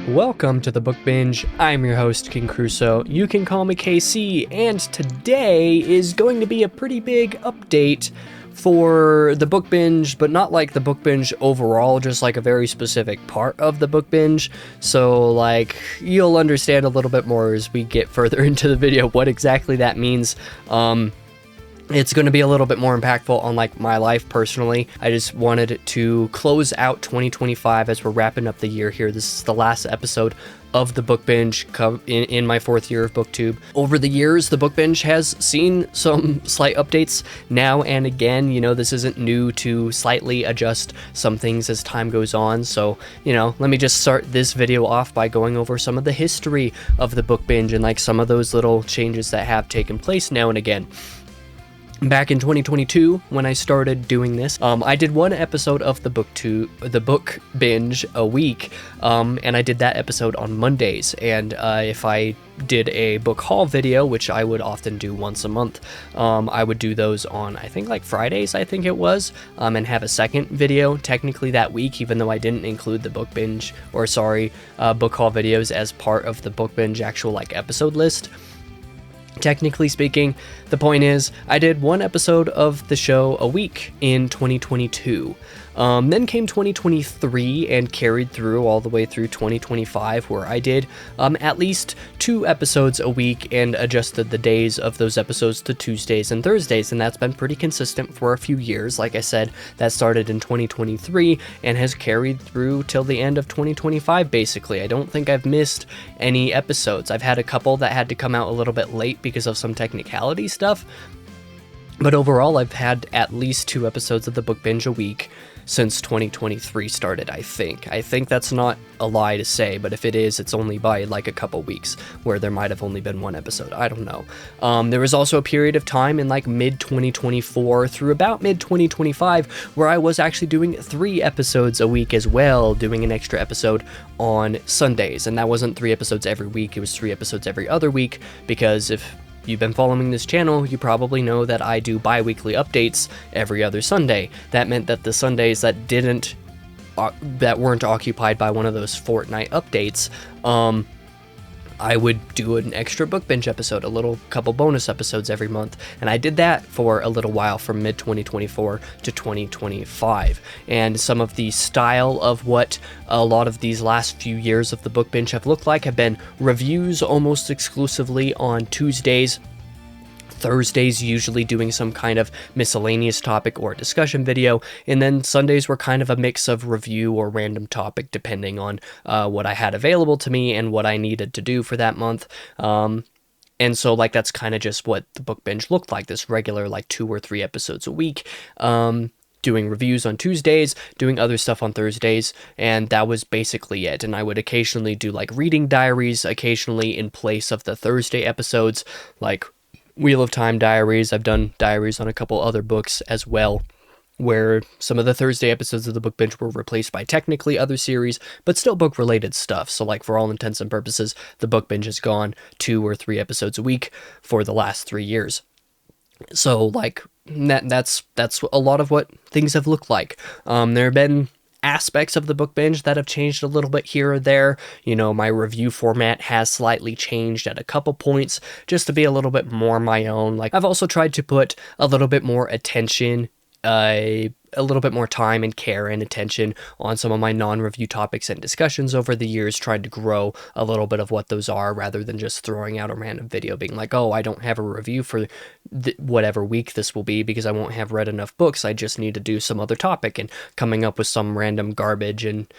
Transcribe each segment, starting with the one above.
Welcome to the Book Binge. I'm your host, King Crusoe. You can call me KC, and today is going to be a pretty big update for the Book Binge, but not like the Book Binge overall, just like a very specific part of the Book Binge. So like, you'll understand a little bit more as we get further into the video what exactly that means. It's going to be a little bit more impactful on like my life personally. I just wanted to close out 2025 as we're wrapping up the year here. This is the last episode of the Book Binge in my fourth year of BookTube. Over the years, the Book Binge has seen some slight updates now and again. You know, this isn't new to slightly adjust some things as time goes on. So, you know, let me just start this video off by going over some of the history of the Book Binge and like some of those little changes that have taken place now and again. Back in 2022, when I started doing this, I did one episode of the Book Binge a week, and I did that episode on Mondays. And if I did a book haul video, which I would often do once a month, I would do those on, I think, like Fridays, I think it was, and have a second video technically that week, even though I didn't include the book haul videos as part of the Book Binge actual like episode list. Technically speaking, the point is, I did one episode of the show a week in 2022. Then came 2023 and carried through all the way through 2025, where I did at least 2 episodes a week and adjusted the days of those episodes to Tuesdays and Thursdays, and that's been pretty consistent for a few years. Like I said, that started in 2023 and has carried through till the end of 2025, basically. I don't think I've missed any episodes. I've had a couple that had to come out a little bit late because of some technicality stuff, but overall I've had at least 2 episodes of the Book Binge a week since 2023 started, I think. I think that's not a lie to say, but if it is, it's only by like a couple weeks where there might have only been 1 episode. I don't know. There was also a period of time in like mid-2024 through about mid-2025 where I was actually doing 3 episodes a week as well, doing an extra episode on Sundays. And that wasn't 3 episodes every week, it was 3 episodes every other week, because if you've been following this channel, you probably know that I do bi-weekly updates every other Sunday. That meant that the Sundays that weren't occupied by one of those fortnight updates, I would do an extra Book Binge episode, a couple bonus episodes every month, and I did that for a little while from mid-2024 to 2025. And some of the style of what a lot of these last few years of the Book Binge have looked like have been reviews almost exclusively on Tuesdays, Thursdays usually doing some kind of miscellaneous topic or discussion video, and then Sundays were kind of a mix of review or random topic depending on what I had available to me and what I needed to do for that month. And so like that's kind of just what the Book Binge looked like, this regular like 2 or 3 episodes a week. Doing reviews on Tuesdays, doing other stuff on Thursdays, and that was basically it. And I would occasionally do like reading diaries, occasionally in place of the Thursday episodes, like Wheel of Time diaries. I've done diaries on a couple other books as well, where some of the Thursday episodes of the Book Binge were replaced by technically other series, but still book-related stuff. So like for all intents and purposes, the Book Binge has gone 2 or 3 episodes a week for the last 3 years. So like that's a lot of what things have looked like. There have been aspects of the Book Binge that have changed a little bit here or there. You know, my review format has slightly changed at a couple points just to be a little bit more my own. Like I've also tried to put a little bit more attention, a little bit more time and care and attention on some of my non-review topics and discussions over the years, trying to grow a little bit of what those are rather than just throwing out a random video being like, oh, I don't have a review for whatever week this will be because I won't have read enough books. I just need to do some other topic, and coming up with some random garbage and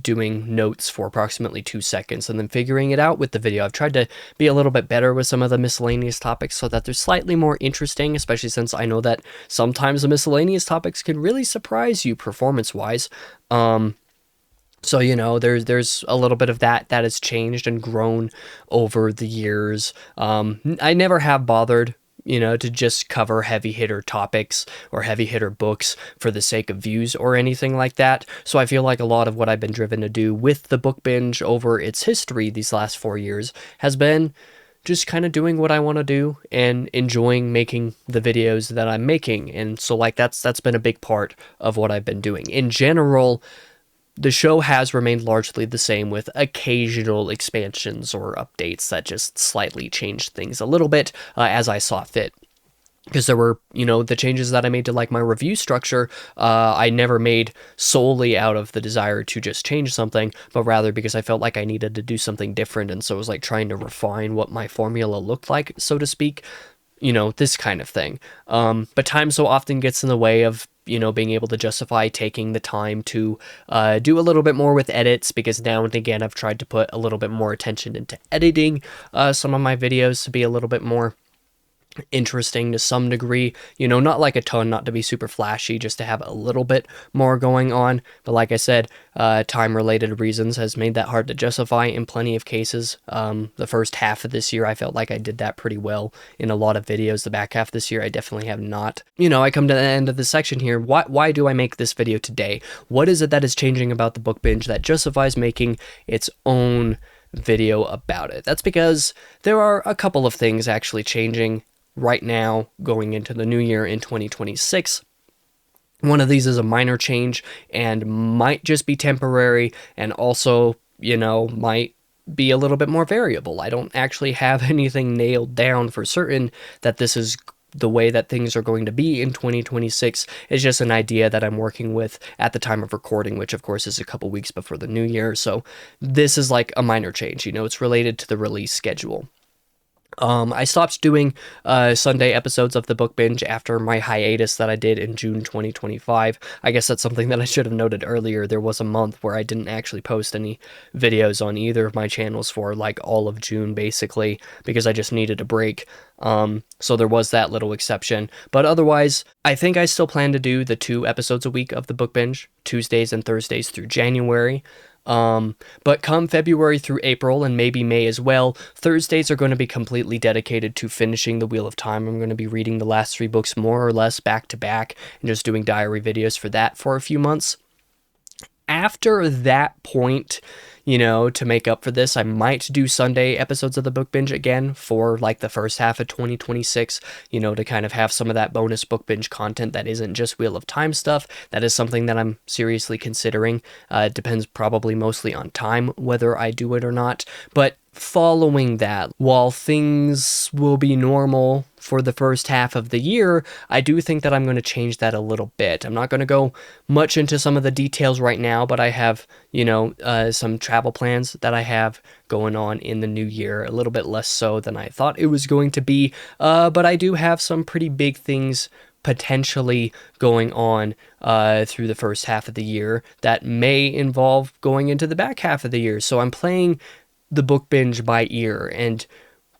doing notes for approximately 2 seconds and then figuring it out with the video. I've tried to be a little bit better with some of the miscellaneous topics so that they're slightly more interesting, especially since I know that sometimes the miscellaneous topics can really surprise you performance-wise. So, you know, there's a little bit of that has changed and grown over the years. I never have bothered, you know, to just cover heavy hitter topics or heavy hitter books for the sake of views or anything like that. So I feel like a lot of what I've been driven to do with the Book Binge over its history these last 4 years has been just kind of doing what I want to do and enjoying making the videos that I'm making. And so like that's been a big part of what I've been doing. In general, the show has remained largely the same, with occasional expansions or updates that just slightly changed things a little bit as I saw fit. Because there were, the changes that I made to like my review structure, I never made solely out of the desire to just change something, but rather because I felt like I needed to do something different. And so it was like trying to refine what my formula looked like, so to speak, this kind of thing. But time so often gets in the way of, being able to justify taking the time to do a little bit more with edits, because now and again I've tried to put a little bit more attention into editing some of my videos to be a little bit more interesting to some degree, not like a ton, not to be super flashy, just to have a little bit more going on. But like I said, time related reasons has made that hard to justify in plenty of cases. The first half of this year, I felt like I did that pretty well in a lot of videos. The back half of this year, I definitely have not. I come to the end of this section here. Why do I make this video today? What is it that is changing about the Book Binge that justifies making its own video about it? That's because there are a couple of things actually changing right now going into the new year in 2026. One of these is a minor change and might just be temporary, and also, might be a little bit more variable. I don't actually have anything nailed down for certain that this is the way that things are going to be in 2026. It's just an idea that I'm working with at the time of recording, which of course is a couple weeks before the new year. So this is like a minor change, it's related to the release schedule. I stopped doing Sunday episodes of the Book Binge after my hiatus that I did in June 2025. I guess that's something that I should have noted earlier. There was a month where I didn't actually post any videos on either of my channels for like all of June, basically, because I just needed a break. So there was that little exception. But otherwise, I think I still plan to do the 2 episodes a week of the Book Binge, Tuesdays and Thursdays through January. But come February through April, and maybe May as well, Thursdays are going to be completely dedicated to finishing the Wheel of Time. I'm going to be reading the last 3 books more or less back to back and just doing diary videos for that for a few months. After that point, to make up for this, I might do Sunday episodes of the Book Binge again for like the first half of 2026, to kind of have some of that bonus Book Binge content that isn't just Wheel of Time stuff. That is something that I'm seriously considering. It depends probably mostly on time, whether I do it or not. But following that, while things will be normal for the first half of the year, I do think that I'm going to change that a little bit. I'm not going to go much into some of the details right now, but I have, some travel plans that I have going on in the new year, a little bit less so than I thought it was going to be, but I do have some pretty big things potentially going on through the first half of the year that may involve going into the back half of the year. So I'm playing the Book Binge by ear, and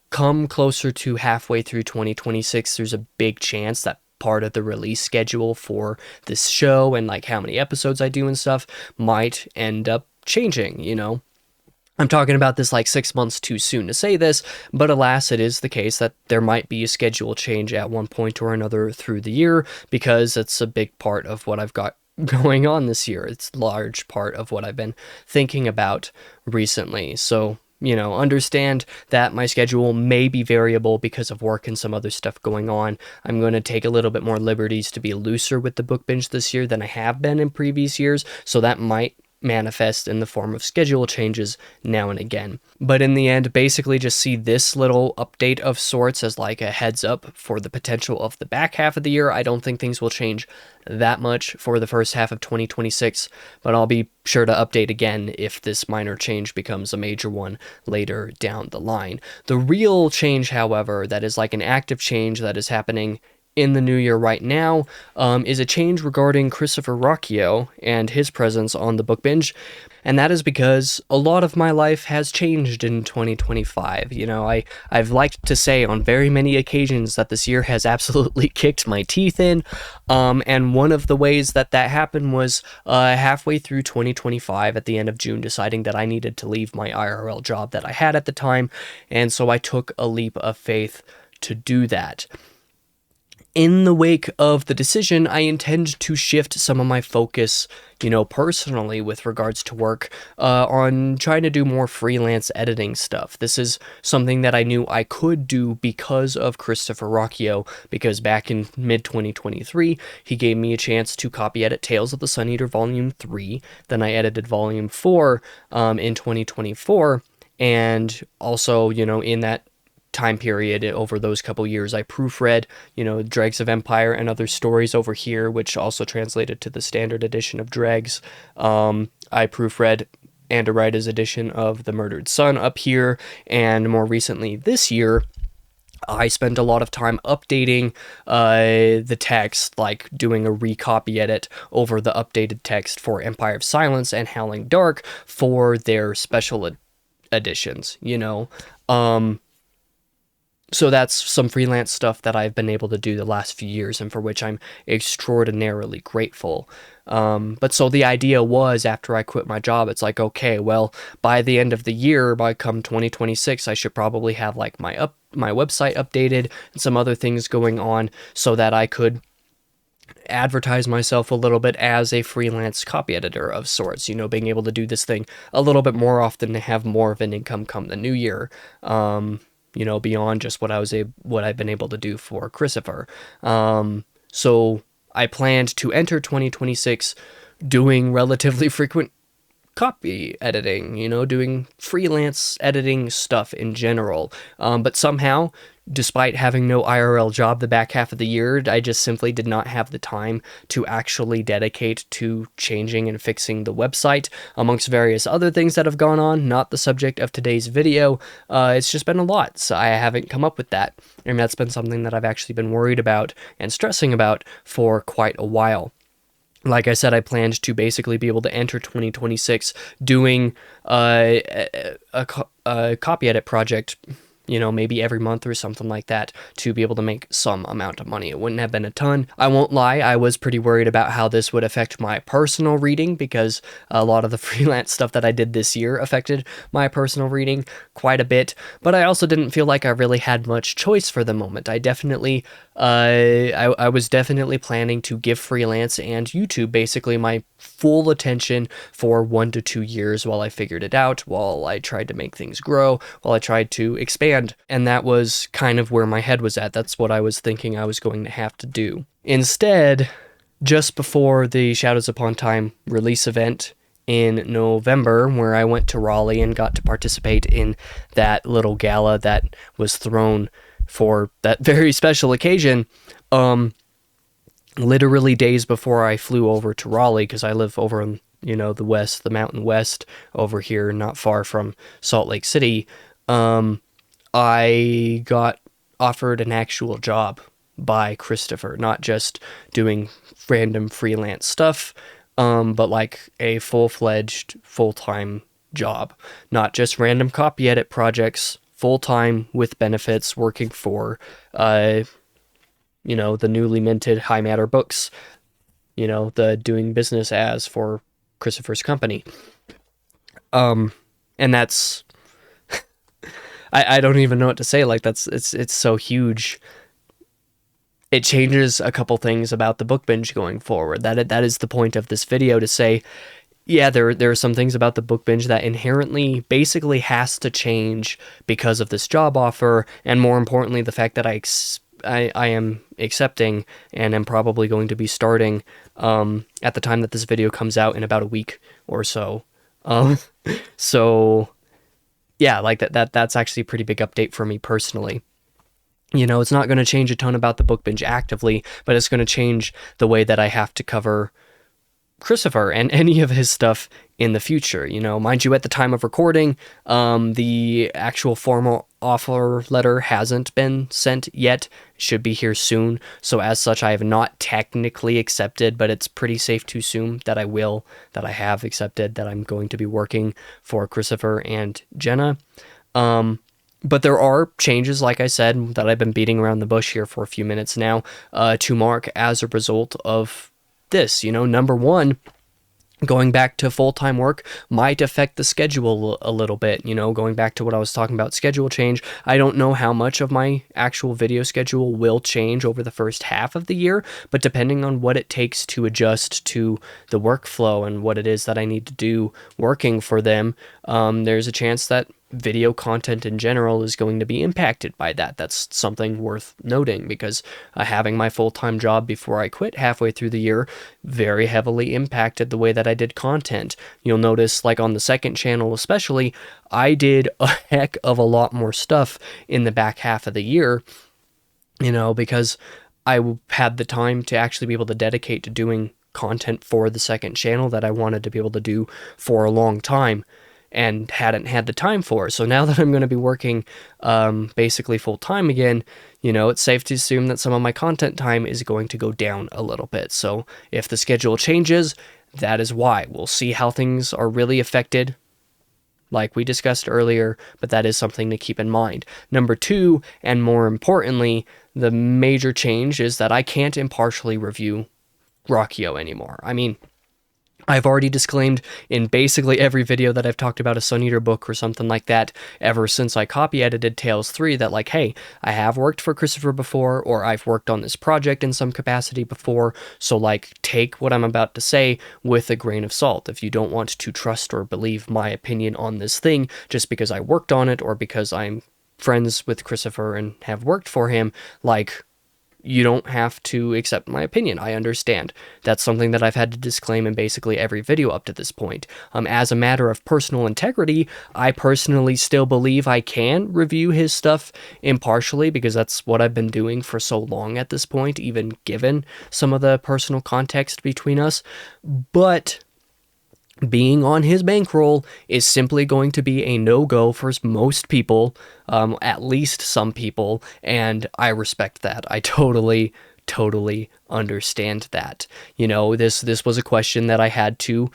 come closer to halfway through 2026, there's a big chance that part of the release schedule for this show and like how many episodes I do and stuff might end up changing, I'm talking about this like 6 months too soon to say this, but alas, it is the case that there might be a schedule change at one point or another through the year, because it's a big part of what I've got going on this year. It's a large part of what I've been thinking about recently. So, understand that my schedule may be variable because of work and some other stuff going on. I'm going to take a little bit more liberties to be looser with the Book Binge this year than I have been in previous years. So that might manifest in the form of schedule changes now and again. But in the end, basically just see this little update of sorts as like a heads up for the potential of the back half of the year. I don't think things will change that much for the first half of 2026, but I'll be sure to update again if this minor change becomes a major one later down the line. The real change, however, that is like an active change that is happening in the new year right now, is a change regarding Christopher Rocchio and his presence on the Book Binge. And that is because a lot of my life has changed in 2025. I've liked to say on very many occasions that this year has absolutely kicked my teeth in. And one of the ways that happened was halfway through 2025 at the end of June, deciding that I needed to leave my IRL job that I had at the time. And so I took a leap of faith to do that. in the wake of the decision, I intend to shift some of my focus, personally with regards to work, on trying to do more freelance editing stuff. This is something that I knew I could do because of Christopher Rocchio, because back in mid-2023, he gave me a chance to copy edit Tales of the Sun Eater Volume 3, then I edited Volume 4 in 2024, and also, in that time period over those couple years, I proofread, Dregs of Empire and other stories over here, which also translated to the standard edition of Dregs. I proofread Andorita's edition of The Murdered Sun up here, and more recently this year, I spent a lot of time updating the text, like doing a recopy edit over the updated text for Empire of Silence and Howling Dark for their special editions, So that's some freelance stuff that I've been able to do the last few years, and for which I'm extraordinarily grateful. But so the idea was, after I quit my job, it's like, okay, well, by the end of the year, by come 2026, I should probably have like my website updated and some other things going on so that I could advertise myself a little bit as a freelance copy editor of sorts, being able to do this thing a little bit more often to have more of an income come the new year. Beyond just what I've been able to do for Christopher. So I planned to enter 2026 doing relatively frequent copy editing, doing freelance editing stuff in general. But somehow, despite having no IRL job the back half of the year, I just simply did not have the time to actually dedicate to changing and fixing the website, amongst various other things that have gone on, not the subject of today's video. It's just been a lot, so I haven't come up with that. And that's been something that I've actually been worried about and stressing about for quite a while. Like I said, I planned to basically be able to enter 2026 doing a copy edit project, maybe every month or something like that, to be able to make some amount of money. It wouldn't have been a ton. I won't lie, I was pretty worried about how this would affect my personal reading, because a lot of the freelance stuff that I did this year affected my personal reading quite a bit, but I also didn't feel like I really had much choice for the moment. I definitely, I was definitely planning to give freelance and YouTube basically my full attention for 1 to 2 years while I figured it out, while I tried to make things grow, while I tried to expand. And that was kind of where my head was at. That's what I was thinking I was going to have to do. Instead, just before the Shadows Upon Time release event in November, where I went to Raleigh and got to participate in that little gala that was thrown for that very special occasion, literally days before I flew over to Raleigh, because I live over in, the west, the Mountain West, over here, not far from Salt Lake City, I got offered an actual job by Christopher, not just doing random freelance stuff, but like a full-fledged, full-time job, not just random copy edit projects, full-time with benefits, working for, the newly minted High Matter books, the doing business as for Christopher's company. And that's, I don't even know what to say. Like, it's so huge. It changes a couple things about the Book Binge going forward. That is the point of this video, to say, yeah, there are some things about the Book Binge that inherently basically has to change because of this job offer, and more importantly, the fact that I am accepting and am probably going to be starting at the time that this video comes out in about a week or so. So yeah, like that's actually a pretty big update for me personally. It's not going to change a ton about the Book Binge actively, but it's going to change the way that I have to cover Christopher and any of his stuff in the future. Mind you, at the time of recording, the actual formal offer letter hasn't been sent yet. It should be here soon. So as such, I have not technically accepted, but it's pretty safe to assume that I have accepted, that I'm going to be working for Christopher and Jenna. But there are changes, like I said, that I've been beating around the bush here for a few minutes now, to mark as a result of this. Number one, Going back to full-time work might affect the schedule a little bit, going back to what I was talking about, schedule change. I don't know how much of my actual video schedule will change over the first half of the year, but depending on what it takes to adjust to the workflow and what it is that I need to do working for them, there's a chance that video content in general is going to be impacted by that. That's something worth noting, because having my full-time job before I quit halfway through the year very heavily impacted the way that I did content. You'll notice, like on the second channel especially, I did a heck of a lot more stuff in the back half of the year, because I had the time to actually be able to dedicate to doing content for the second channel that I wanted to be able to do for a long time and hadn't had the time for. So now that I'm going to be working basically full time again, it's safe to assume that some of my content time is going to go down a little bit. So if the schedule changes, that is why. We'll see how things are really affected, like we discussed earlier, but that is something to keep in mind. Number 2, and more importantly, the major change is that I can't impartially review Rockio anymore. I mean, I've already disclaimed in basically every video that I've talked about a Sun Eater book or something like that ever since I copy edited Tales 3 that, like, hey, I have worked for Christopher before, or I've worked on this project in some capacity before, so, like, take what I'm about to say with a grain of salt. If you don't want to trust or believe my opinion on this thing just because I worked on it or because I'm friends with Christopher and have worked for him, like, you don't have to accept my opinion. I understand. That's something that I've had to disclaim in basically every video up to this point. As a matter of personal integrity, I personally still believe I can review his stuff impartially, because that's what I've been doing for so long at this point, even given some of the personal context between us. But being on his bankroll is simply going to be a no-go for most people, at least some people, and I respect that. I totally understand that. This was a question that I had to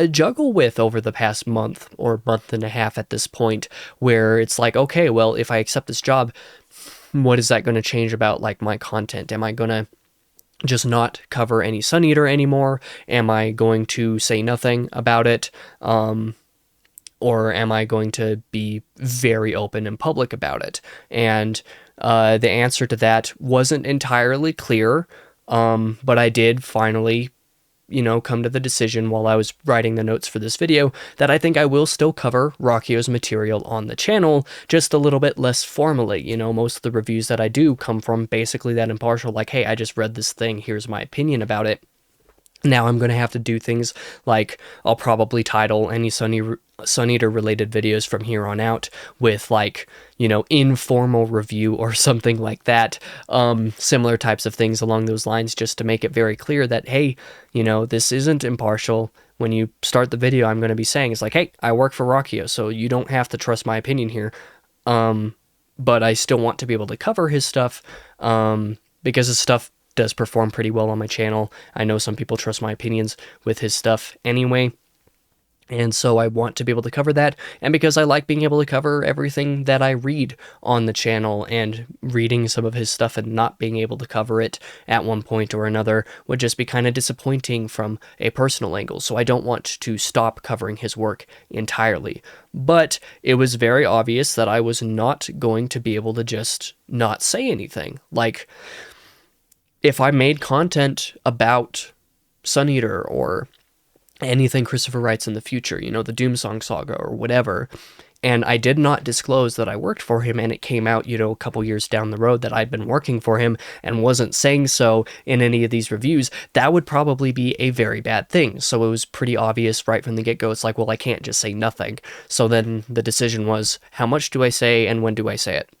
juggle with over the past month or month and a half at this point, where it's like, okay, well, if I accept this job, what is that going to change about, like, my content? Am I going to just not cover any Sun Eater anymore? Am I going to say nothing about it? Or am I going to be very open and public about it? And the answer to that wasn't entirely clear, but I did finally come to the decision while I was writing the notes for this video that I think I will still cover Rockio's material on the channel, just a little bit less formally. Most of the reviews that I do come from basically that impartial, like, hey, I just read this thing, here's my opinion about it. Now I'm going to have to do things like I'll probably title any Sun Eater related videos from here on out with, like, informal review or something like that. Similar types of things along those lines, just to make it very clear that, hey, this isn't impartial. When you start the video, I'm going to be saying, it's like, hey, I work for Rockio, so you don't have to trust my opinion here. But I still want to be able to cover his stuff, because his stuff does perform pretty well on my channel. I know some people trust my opinions with his stuff anyway, and so I want to be able to cover that, and because I like being able to cover everything that I read on the channel, and reading some of his stuff and not being able to cover it at one point or another would just be kind of disappointing from a personal angle, so I don't want to stop covering his work entirely. But it was very obvious that I was not going to be able to just not say anything. Like, if I made content about Sun Eater or anything Christopher writes in the future, the Doomsong Saga or whatever, and I did not disclose that I worked for him, and it came out, a couple years down the road that I'd been working for him and wasn't saying so in any of these reviews, that would probably be a very bad thing. So it was pretty obvious right from the get-go. It's like, well, I can't just say nothing. So then the decision was, how much do I say and when do I say it?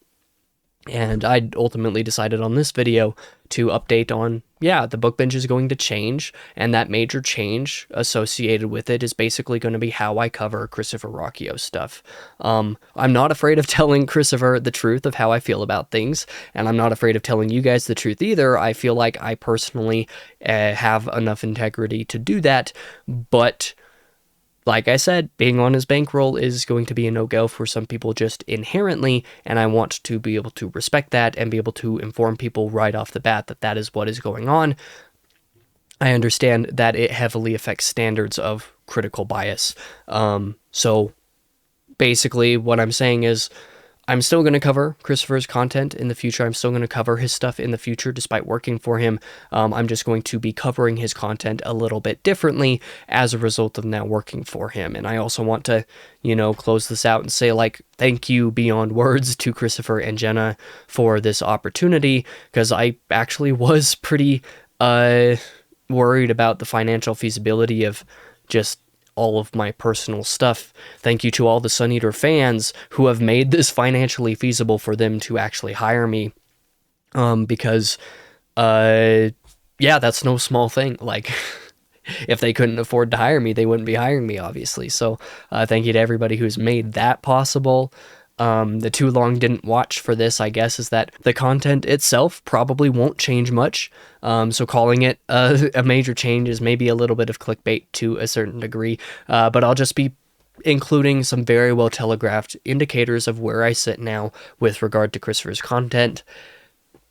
And I ultimately decided on this video to update on, yeah, the Book Binge is going to change, and that major change associated with it is basically going to be how I cover Christopher Rockio stuff. I'm not afraid of telling Christopher the truth of how I feel about things, and I'm not afraid of telling you guys the truth either. I feel like I personally have enough integrity to do that, but like I said, being on his bankroll is going to be a no-go for some people just inherently, and I want to be able to respect that and be able to inform people right off the bat that that is what is going on. I understand that it heavily affects standards of critical bias. So basically what I'm saying is I'm still going to cover Christopher's content in the future. I'm still going to cover his stuff in the future despite working for him. I'm just going to be covering his content a little bit differently as a result of now working for him. And I also want to, close this out and say, like, thank you beyond words to Christopher and Jenna for this opportunity, because I actually was pretty worried about the financial feasibility of just all of my personal stuff. Thank you to all the Sun Eater fans who have made this financially feasible for them to actually hire me. Because that's no small thing. Like, if they couldn't afford to hire me, they wouldn't be hiring me, obviously. So thank you to everybody who's made that possible. The too long didn't watch for this, I guess, is that the content itself probably won't change much. So calling it a major change is maybe a little bit of clickbait to a certain degree. But I'll just be including some very well telegraphed indicators of where I sit now with regard to Christopher's content.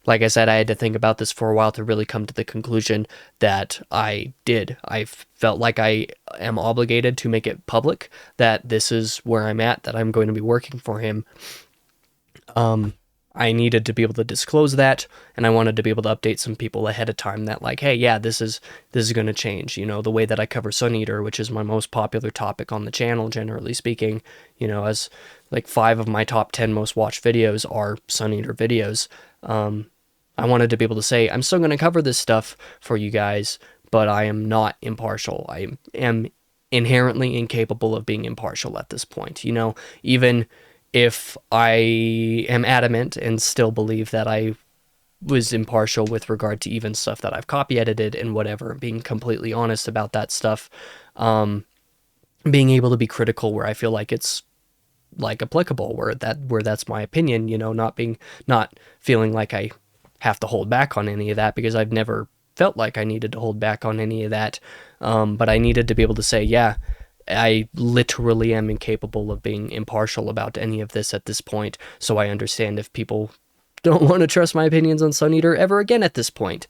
Like I said, I had to think about this for a while to really come to the conclusion that I did. I felt like I am obligated to make it public that this is where I'm at, that I'm going to be working for him. I needed to be able to disclose that, and I wanted to be able to update some people ahead of time that, like, hey, yeah, this is going to change. The way that I cover Sun Eater, which is my most popular topic on the channel, generally speaking, as like 5 of my top 10 most watched videos are Sun Eater videos. I wanted to be able to say, I'm still going to cover this stuff for you guys, but I am not impartial. I am inherently incapable of being impartial at this point. Even if I am adamant and still believe that I was impartial with regard to even stuff that I've copy edited and whatever, being completely honest about that stuff, being able to be critical where I feel like it's like applicable, where that's my opinion, not feeling like I have to hold back on any of that, because I've never felt like I needed to hold back on any of that. But I needed to be able to say, yeah, I literally am incapable of being impartial about any of this at this point. So I understand if people don't want to trust my opinions on Sun Eater ever again at this point.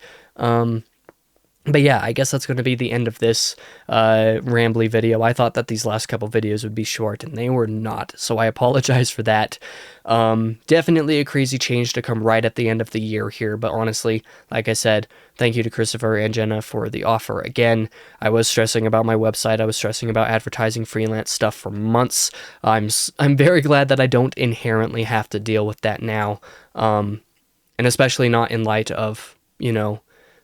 But yeah, I guess that's going to be the end of this rambly video. I thought that these last couple videos would be short, and they were not, so I apologize for that. Definitely a crazy change to come right at the end of the year here, but honestly, like I said, thank you to Christopher and Jenna for the offer. Again, I was stressing about my website. I was stressing about advertising freelance stuff for months. I'm very glad that I don't inherently have to deal with that now, and especially not in light of,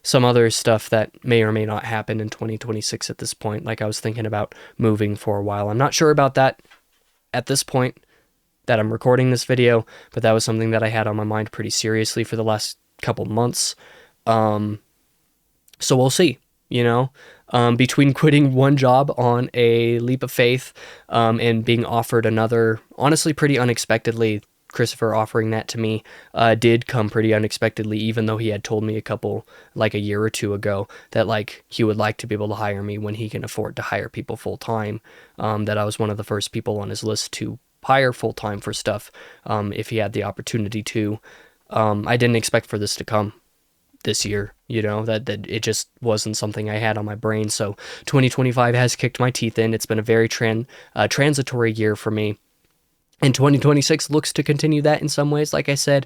some other stuff that may or may not happen in 2026 at this point. Like, I was thinking about moving for a while. I'm not sure about that at this point that I'm recording this video, but that was something that I had on my mind pretty seriously for the last couple months. So we'll see, between quitting one job on a leap of faith, and being offered another, honestly, pretty unexpectedly. Christopher offering that to me did come pretty unexpectedly, even though he had told me a year or two ago that, like, he would like to be able to hire me when he can afford to hire people full time, that I was one of the first people on his list to hire full time for stuff, if he had the opportunity to. I didn't expect for this to come this year, that it just wasn't something I had on my brain. So 2025 has kicked my teeth in. It's been a very transitory year for me. And 2026 looks to continue that in some ways. Like I said,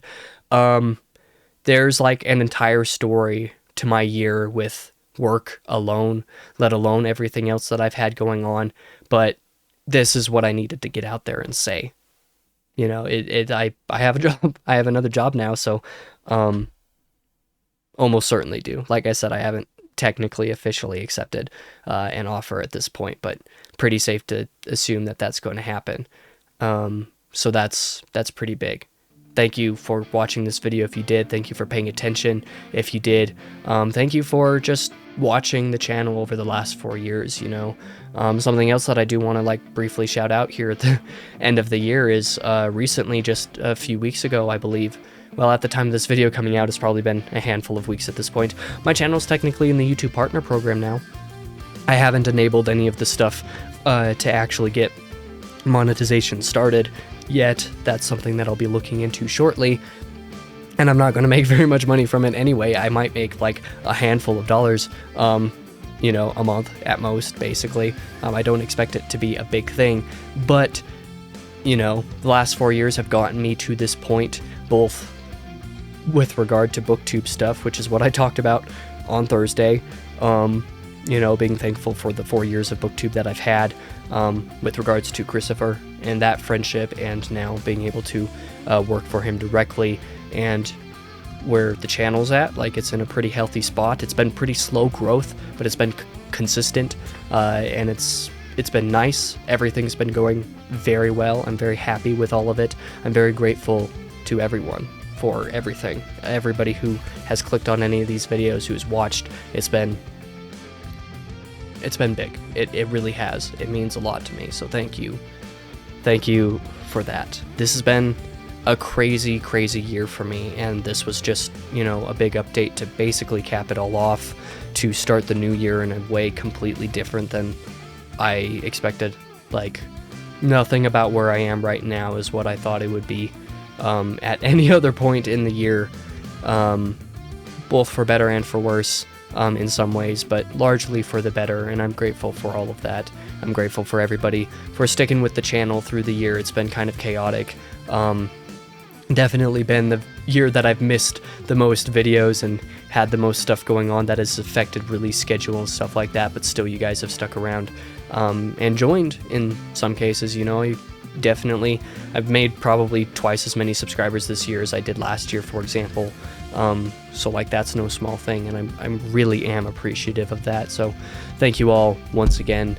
there's like an entire story to my year with work alone, let alone everything else that I've had going on. But this is what I needed to get out there and say. I have a job. I have another job now, so almost certainly do. Like I said, I haven't technically officially accepted an offer at this point, but pretty safe to assume that that's going to happen. So that's pretty big. Thank you for watching this video if you did. Thank you for paying attention if you did. Thank you for just watching the channel over the last 4 years, Something else that I do want to briefly shout out here at the end of the year is recently, just a few weeks ago, I believe. Well, at the time of this video coming out, it's probably been a handful of weeks at this point. My channel is technically in the YouTube Partner Program now. I haven't enabled any of the stuff to actually get monetization started yet. That's something that I'll be looking into shortly, and I'm not going to make very much money from it anyway. I might make a handful of dollars, you know, a month at most, basically. I don't expect it to be a big thing, but, you know, the last 4 years have gotten me to this point, both with regard to booktube stuff, which is what I talked about on Thursday, you know, being thankful for the 4 years of booktube that I've had, with regards to Christopher and that friendship, and now being able to work for him directly, and where the channel's at, like, it's in a pretty healthy spot. It's been pretty slow growth, but it's been consistent, and it's been nice. Everything's been going very well. I'm very happy with all of it. I'm very grateful to everyone for everything. Everybody who has clicked on any of these videos, who's watched, it's been big. It really has. It means a lot to me, so thank you. Thank you for that. This has been a crazy year for me, and this was just, you know, a big update to basically cap it all off, to start the new year in a way completely different than I expected. Like, nothing about where I am right now is what I thought it would be at any other point in the year, both for better and for worse, in some ways, but largely for the better, and I'm grateful for all of that. I'm grateful for everybody for sticking with the channel through the year. It's been kind of chaotic. Definitely been the year that I've missed the most videos and had the most stuff going on that has affected release schedule and stuff like that, but still you guys have stuck around and joined in some cases. You know, I've made probably twice as many subscribers this year as I did last year, for example. So like, that's no small thing, and I really am appreciative of that. So thank you all once again.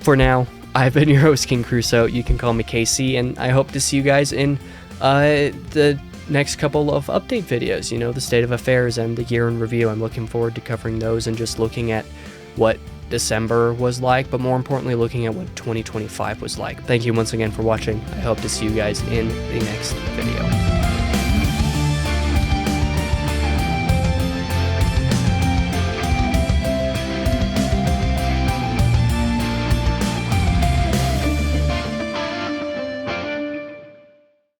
For now, I've been your host, King Crusoe. You can call me KC, and I hope to see you guys in the next couple of update videos, you know, the state of affairs and the year in review. I'm looking forward to covering those and just looking at what December was like, but more importantly, looking at what 2025 was like. Thank you once again for watching. I hope to see you guys in the next video.